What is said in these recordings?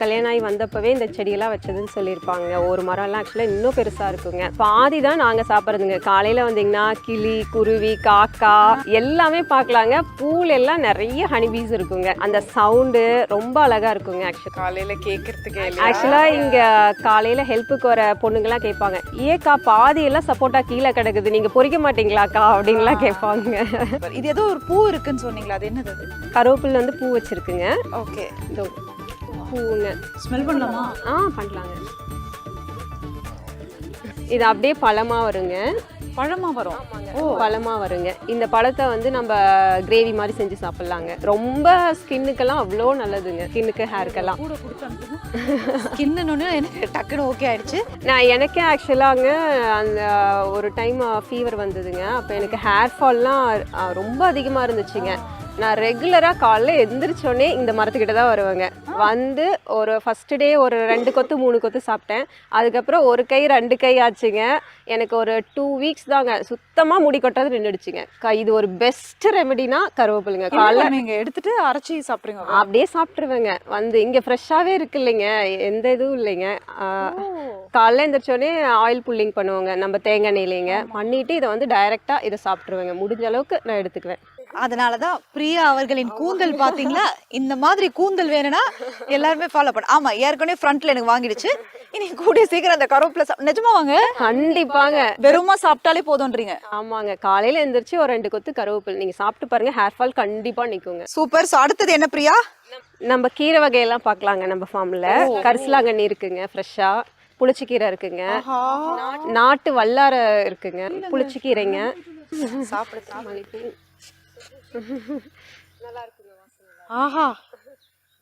கல்யாணம் ஆகி வந்தப்பவே இந்த செடியெல்லாம் வச்சதுன்னு சொல்லியிருப்பாங்க. ஒரு மரம்லாம் ஆக்சுவலாக இன்னும் பெருசாக இருக்குங்க. பாதி தான் நாங்கள் சாப்பிட்றதுங்க. காலையில் வந்தீங்கன்னா கிளி, குருவி, காக்கா எல்லாமே பார்க்கலாங்க. பூல எல்லாம் நிறைய ஹனிபீஸ் இருக்குங்க. அந்த சவுண்டு ரொம்ப அழகாக இருக்குங்க. காலையில் கேட்கறதுக்கு ஆக்சுவலாக இங்கே காலையில் ஹெல்ப்புக்கு வர பொண்ணுங்களாம் கேட்பாங்க, ஏக்கா பாதி எல்லாம் சப்போட்டா கீழே கிடக்குது, நீங்கள் பொறிக்க மாட்டீங்களாக்கா அப்படின்லாம் கேட்பாங்க. இது ஏதோ ஒரு பூ இருக்குன்னு சொன்னீங்களா, அது என்னது? கருவேப்பில் வந்து பூ வச்சிருக்குங்க. ஓகே, இந்த பூங்க ஸ்மெல் பண்ணலாமா? பண்ணலாங்க. இது அப்படியே பழமாக வருங்க. பழமாக வரும்? பழமாக வருங்க. இந்த பழத்தை வந்து நம்ம கிரேவி மாதிரி செஞ்சு சாப்பிட்லாங்க. ரொம்ப ஸ்கின்னுக்கெல்லாம் அவ்வளோ நல்லதுங்க. ஸ்கின்னுக்கு, ஹேருக்கெல்லாம். ஸ்கின்னு எனக்கு டக்குன்னு ஓகே ஆயிடுச்சு. எனக்கே ஆக்சுவலாங்க அந்த ஒரு டைம் ஃபீவர் வந்ததுங்க. அப்போ எனக்கு ஹேர் ஃபால்லாம் ரொம்ப அதிகமாக இருந்துச்சுங்க. நான் ரெகுலராக காலைல எந்திரிச்சோடனே இந்த மரத்துக்கிட்ட தான் வருவேங்க. வந்து ஒரு ஃபஸ்ட்டு டே ஒரு 2 கொத்து 3 கொத்து சாப்பிட்டேன். அதுக்கப்புறம் ஒரு கை 2 கை ஆச்சுங்க. எனக்கு ஒரு 2 வீக்ஸ் தாங்க சுத்தமாக முடி கொட்டாது நின்றுடுச்சுங்க. இது ஒரு பெஸ்ட் ரெமெடினா கருவேப்பிலைங்க. காலைல நீங்கள் எடுத்துட்டு அரைச்சி சாப்பிட்றீங்க? அப்படியே சாப்பிட்ருவேங்க. வந்து இங்கே ஃப்ரெஷ்ஷாகவே இருக்கு இல்லைங்க, எந்த இதுவும் இல்லைங்க. காலைல எழுந்திரிச்சோடனே ஆயில் புல்லிங் பண்ணுவோங்க நம்ம தேங்காய் எண்ணெயிலேங்க. பண்ணிவிட்டு இதை வந்து டைரெக்டாக இதை சாப்பிட்ருவேங்க. முடிஞ்ச அளவுக்கு நான் எடுத்துக்குவேன். அதனாலதான் பிரியா அவர்களின் கூந்தல் பாத்தீங்களா, இந்த மாதிரி கூந்தல் வேணும்னா எல்லாருமே ஃபாலோ பண்ண. ஆமா, ஏற்கனவே ஃப்ரண்ட்ல எனக்கு வாங்கிடுச்சு. இனி கூடிய சீக்கிரம் அந்த கருவேப்பிலை நிஜமா வாங்க. கண்டிப்பாங்க. வெறுமா சாப்பிட்டாலே போதும்ன்றீங்க? ஆமாங்க, காலையில எந்திரிச்சு ஒரு 2 கொத்து கருவேப்பிலை நீங்க சாப்பிட்டு பாருங்க, ஹேர் ஃபால் கண்டிப்பா நிக்குங்க. சூப்பர். சோ அடுத்தது என்ன பிரியா? நம்ம கீரை வகையெல்லாம் பார்க்கலாங்க. நம்ம ஃபார்ம்ல கரிசலாங்கண்ணி இருக்குங்க, ஃப்ரெஷ்ஷா புளிச்சக்கீரை இருக்குங்க, நாட்டு வல்லார இருக்குங்க, புளிச்சக்கீரைங்க. சாப்பிடுறது நல்லா இருக்குங்க. ஆஹா,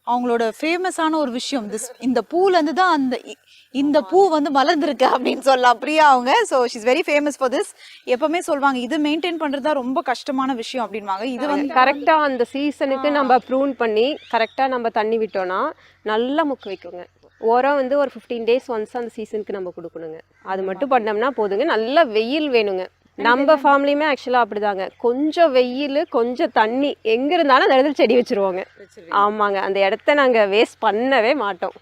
அவங்களோட ஃபேமஸான ஒரு விஷயம் இந்த பூல இருந்து தான் இந்த பூ வந்து மலர்ந்திருக்கு அப்படின்னு சொல்லலாம் பிரியா அவங்க. So she's very famous for this. எப்பவுமே சொல்லுவாங்க இது மெயின்டைன் பண்றதா ரொம்ப கஷ்டமான விஷயம் அப்படின்வாங்க. இது வந்து கரெக்டா அந்த சீசனுக்கு நம்ம ப்ரூன் பண்ணி கரெக்டா நம்ம தண்ணி விட்டோம்னா நல்லா முக்கு வைக்குங்க. உரம் வந்து ஒரு 15 days ஒன்ஸ் அந்த சீசனுக்கு நம்ம கொடுக்கணுங்க. அது மட்டும் பண்ணோம்னா போதுங்க. நல்ல வெயில் வேணுங்க. நம்ம ஃபேமிலியுமே ஆக்சுவலாக அப்படிதாங்க. கொஞ்சம் வெயில், கொஞ்சம் தண்ணி எங்கே இருந்தாலும் அந்த இடத்துல செடி வச்சுருவாங்க. ஆமாங்க, அந்த இடத்த நாங்கள் வேஸ்ட் பண்ணவே மாட்டோம்.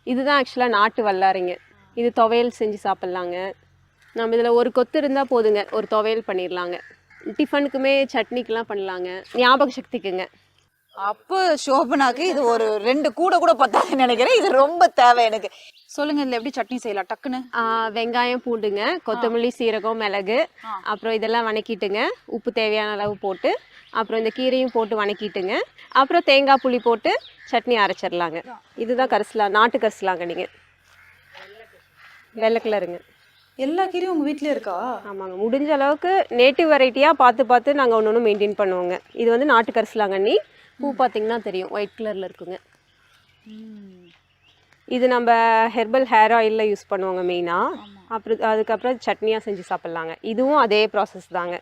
இதுதான் ஆக்சுவலாக நாட்டு வல்லாரிங்க. இது துவையல் செஞ்சு சாப்பிட்லாங்க. நம்ம இதில் ஒரு கொத்து இருந்தால் போதுங்க, ஒரு துவையல் பண்ணிடலாங்க. டிஃபனுக்குமே சட்னிக்கெலாம் பண்ணலாங்க. ஞாபக சக்திக்குங்க. அப்போ சோபனாக்கு இது ஒரு 2 கூட பத்தாதுன்னு நினைக்கிறேன். இது ரொம்ப தேவை எனக்கு. சொல்லுங்க, இதுல எப்படி சட்னி செய்யலாம் டக்குன்னு? வெங்காயம், பூண்டுங்க, கொத்தமல்லி, சீரகம், மிளகு, அப்புறம் இதெல்லாம் வணக்கிட்டுங்க. உப்பு தேவையான அளவு போட்டு, அப்புறம் இந்த கீரையும் போட்டு வணக்கிட்டுங்க. அப்புறம் தேங்காய் புளி போட்டு சட்னி அரைச்சிடலாங்க. இதுதான் நாட்டு கரிசலாங்கண்ணிங்க, வெள்ளை கலருங்க. எல்லா கீரையும் உங்கள் வீட்டிலே இருக்கா? ஆமாங்க, முடிஞ்ச அளவுக்கு நேட்டிவ் வெரைட்டியாக பார்த்து நாங்கள் ஒன்று மெயின்டைன் பண்ணுவோங்க. இது வந்து நாட்டு கரிசலாங்கண்ணி. பூ பார்த்தீங்கன்னா தெரியும், ஒயிட் கலரில் இருக்குங்க. இது நம்ம ஹெர்பல் ஹேர் ஆயிலில் யூஸ் பண்ணுவோங்க மெயினாக. அப்புறம் அதுக்கப்புறம் சட்னியாக செஞ்சு சாப்பிட்லாங்க. இதுவும் அதே ப்ராசஸ் தாங்க.